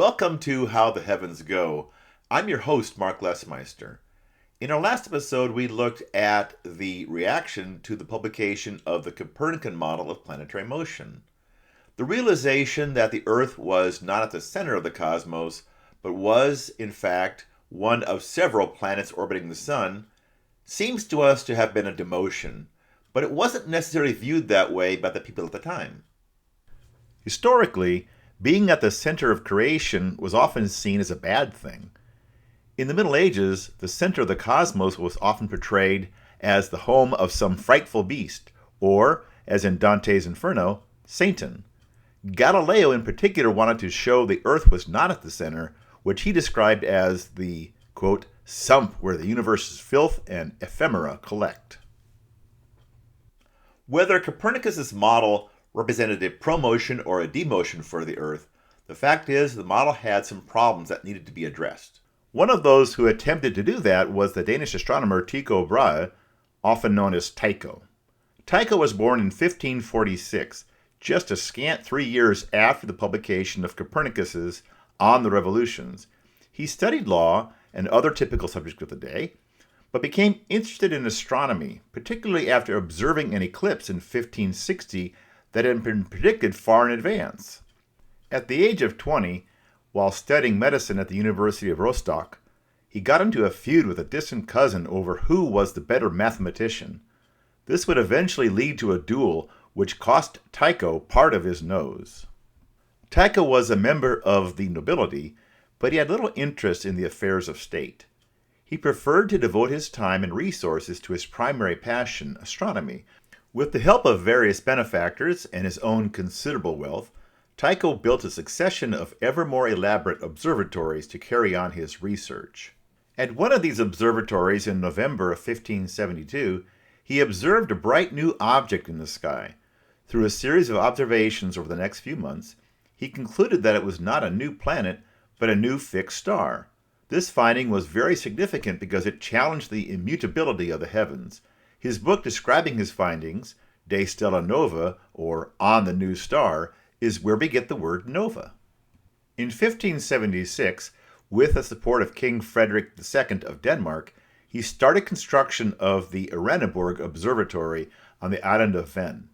Welcome to How the Heavens Go. I'm your host, Mark Lesmeister. In our last episode, we looked at the reaction to the publication of the Copernican model of planetary motion. The realization that the Earth was not at the center of the cosmos, but was, in fact, one of several planets orbiting the Sun, seems to us to have been a demotion, but it wasn't necessarily viewed that way by the people at the time. Historically, being at the center of creation was often seen as a bad thing. In the Middle Ages, the center of the cosmos was often portrayed as the home of some frightful beast, or, as in Dante's Inferno, Satan. Galileo in particular wanted to show the Earth was not at the center, which he described as the, quote, sump where the universe's filth and ephemera collect. Whether Copernicus's model represented a promotion or a demotion for the Earth, the fact is the model had some problems that needed to be addressed. One of those who attempted to do that was the Danish astronomer Tycho Brahe, often known as Tycho. Tycho was born in 1546, just a scant 3 years after the publication of Copernicus's On the Revolutions. He studied law and other typical subjects of the day, but became interested in astronomy, particularly after observing an eclipse in 1560 that had been predicted far in advance. At the age of 20, while studying medicine at the University of Rostock, he got into a feud with a distant cousin over who was the better mathematician. This would eventually lead to a duel which cost Tycho part of his nose. Tycho was a member of the nobility, but he had little interest in the affairs of state. He preferred to devote his time and resources to his primary passion, astronomy. With the help of various benefactors and his own considerable wealth, Tycho built a succession of ever more elaborate observatories to carry on his research. At one of these observatories in November of 1572, he observed a bright new object in the sky. Through a series of observations over the next few months, he concluded that it was not a new planet, but a new fixed star. This finding was very significant because it challenged the immutability of the heavens. His book describing his findings, De Stella Nova, or On the New Star, is where we get the word nova. In 1576, with the support of King Frederick II of Denmark, he started construction of the Uraniborg Observatory on the island of Hven.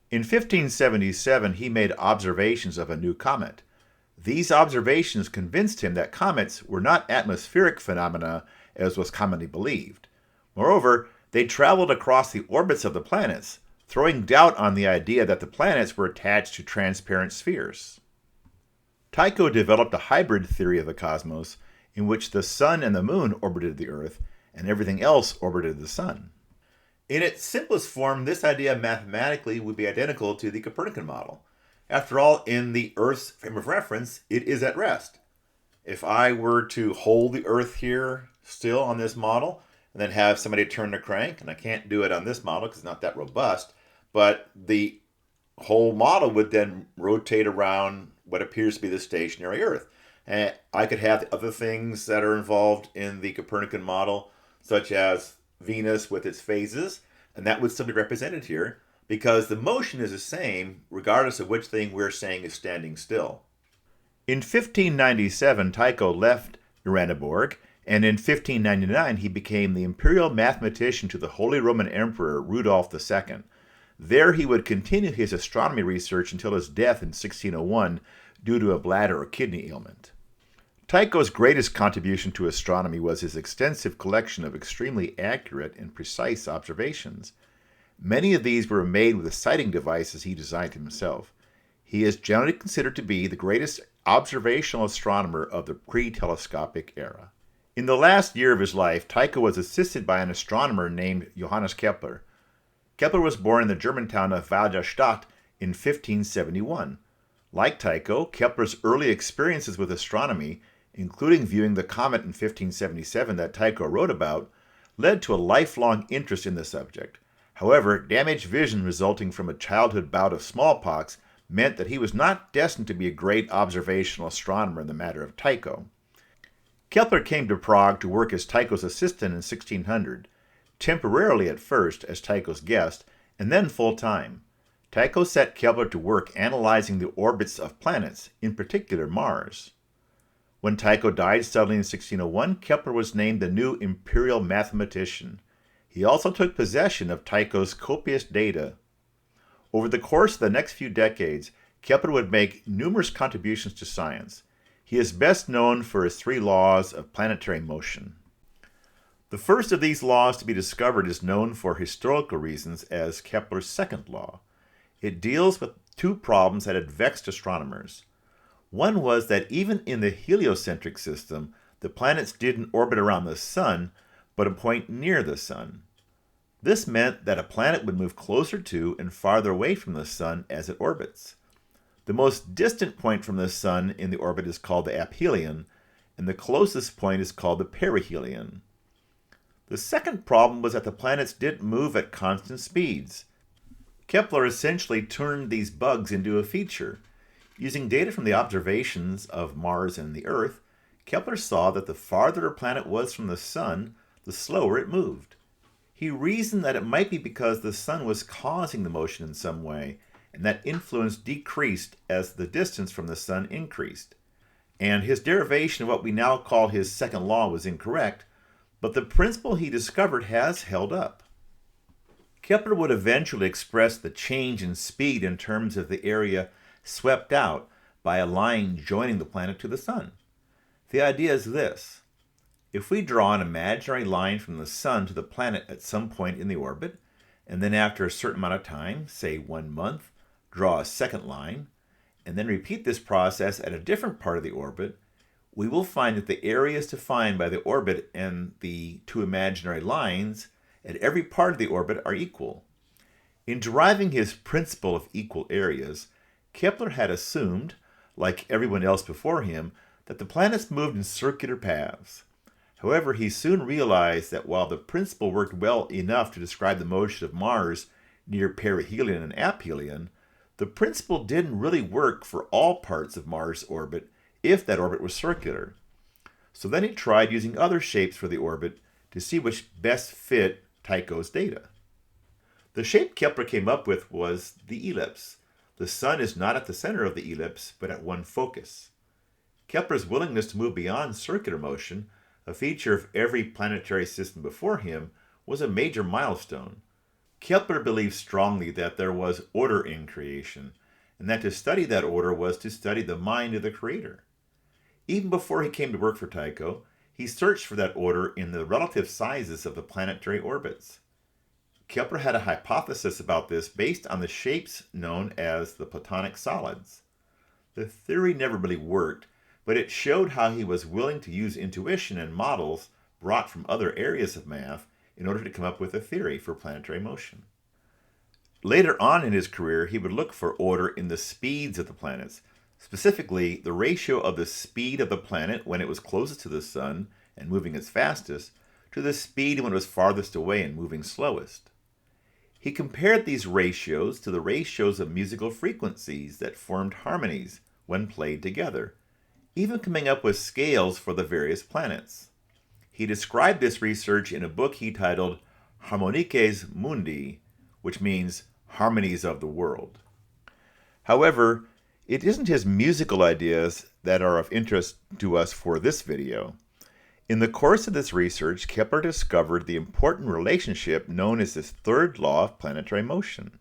In 1577, he made observations of a new comet. These observations convinced him that comets were not atmospheric phenomena as was commonly believed. Moreover, they traveled across the orbits of the planets, throwing doubt on the idea that the planets were attached to transparent spheres. Tycho developed a hybrid theory of the cosmos in which the Sun and the Moon orbited the Earth and everything else orbited the Sun. In its simplest form, this idea mathematically would be identical to the Copernican model. After all, in the Earth's frame of reference, it is at rest. If I were to hold the Earth here still on this model, and then have somebody turn the crank, and I can't do it on this model because it's not that robust, but the whole model would then rotate around what appears to be the stationary Earth. And I could have other things that are involved in the Copernican model, such as Venus with its phases, and that would still be represented here because the motion is the same regardless of which thing we're saying is standing still. In 1597, Tycho left Uraniborg, and in 1599 he became the imperial mathematician to the Holy Roman Emperor Rudolf II. There he would continue his astronomy research until his death in 1601 due to a bladder or kidney ailment. Tycho's greatest contribution to astronomy was his extensive collection of extremely accurate and precise observations. Many of these were made with the sighting devices he designed himself. He is generally considered to be the greatest observational astronomer of the pre-telescopic era. In the last year of his life, Tycho was assisted by an astronomer named Johannes Kepler. Kepler was born in the German town of Walderstadt in 1571. Like Tycho, Kepler's early experiences with astronomy, including viewing the comet in 1577 that Tycho wrote about, led to a lifelong interest in the subject. However, damaged vision resulting from a childhood bout of smallpox meant that he was not destined to be a great observational astronomer in the matter of Tycho. Kepler came to Prague to work as Tycho's assistant in 1600. Temporarily at first as Tycho's guest, and then full-time. Tycho set Kepler to work analyzing the orbits of planets, in particular Mars. When Tycho died suddenly in 1601, Kepler was named the new imperial mathematician. He also took possession of Tycho's copious data. Over the course of the next few decades, Kepler would make numerous contributions to science. He is best known for his 3 laws of planetary motion. The first of these laws to be discovered is known for historical reasons as Kepler's second law. It deals with 2 problems that had vexed astronomers. One was that even in the heliocentric system, the planets didn't orbit around the Sun, but a point near the Sun. This meant that a planet would move closer to and farther away from the Sun as it orbits. The most distant point from the Sun in the orbit is called the aphelion, and the closest point is called the perihelion. The second problem was that the planets didn't move at constant speeds. Kepler essentially turned these bugs into a feature. Using data from the observations of Mars and the Earth, Kepler saw that the farther a planet was from the Sun, the slower it moved. He reasoned that it might be because the Sun was causing the motion in some way, and that influence decreased as the distance from the Sun increased. And his derivation of what we now call his second law was incorrect, but the principle he discovered has held up. Kepler would eventually express the change in speed in terms of the area swept out by a line joining the planet to the Sun. The idea is this. If we draw an imaginary line from the Sun to the planet at some point in the orbit, and then after a certain amount of time, say 1 month, draw a second line, and then repeat this process at a different part of the orbit, we will find that the areas defined by the orbit and the 2 imaginary lines at every part of the orbit are equal. In deriving his principle of equal areas, Kepler had assumed, like everyone else before him, that the planets moved in circular paths. However, he soon realized that while the principle worked well enough to describe the motion of Mars near perihelion and aphelion, the principle didn't really work for all parts of Mars' orbit if that orbit was circular. So then he tried using other shapes for the orbit to see which best fit Tycho's data. The shape Kepler came up with was the ellipse. The Sun is not at the center of the ellipse, but at one focus. Kepler's willingness to move beyond circular motion, a feature of every planetary system before him, was a major milestone. Kepler believed strongly that there was order in creation, and that to study that order was to study the mind of the Creator. Even before he came to work for Tycho, he searched for that order in the relative sizes of the planetary orbits. Kepler had a hypothesis about this based on the shapes known as the Platonic solids. The theory never really worked, but it showed how he was willing to use intuition and models brought from other areas of math in order to come up with a theory for planetary motion. Later on in his career, he would look for order in the speeds of the planets, specifically the ratio of the speed of the planet when it was closest to the Sun and moving its fastest to the speed when it was farthest away and moving slowest. He compared these ratios to the ratios of musical frequencies that formed harmonies when played together, even coming up with scales for the various planets. He described this research in a book he titled Harmonices Mundi, which means Harmonies of the World. However, it isn't his musical ideas that are of interest to us for this video. In the course of this research, Kepler discovered the important relationship known as his third law of planetary motion.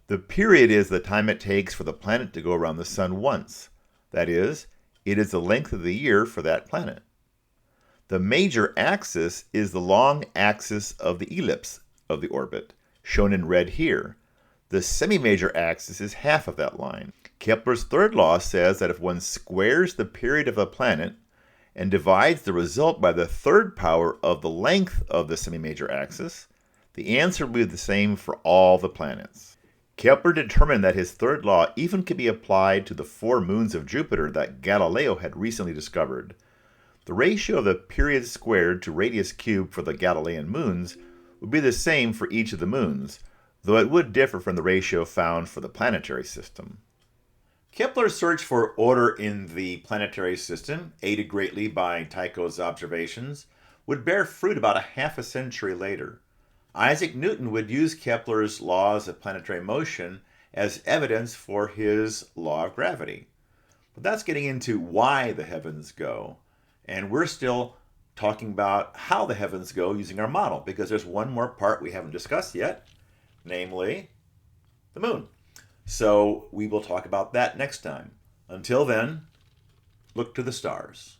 The period is the time it takes for the planet to go around the Sun once. That is, it is the length of the year for that planet. The major axis is the long axis of the ellipse of the orbit, shown in red here. The semi-major axis is half of that line. Kepler's third law says that if one squares the period of a planet and divides the result by the third power of the length of the semi-major axis, the answer will be the same for all the planets. Kepler determined that his third law even could be applied to the 4 moons of Jupiter that Galileo had recently discovered. The ratio of the period squared to radius cubed for the Galilean moons would be the same for each of the moons, though it would differ from the ratio found for the planetary system. Kepler's search for order in the planetary system, aided greatly by Tycho's observations, would bear fruit about a half a century later. Isaac Newton would use Kepler's laws of planetary motion as evidence for his law of gravity. But that's getting into why the heavens go. And we're still talking about how the heavens go using our model, because there's one more part we haven't discussed yet, namely the moon. So we will talk about that next time. Until then, look to the stars.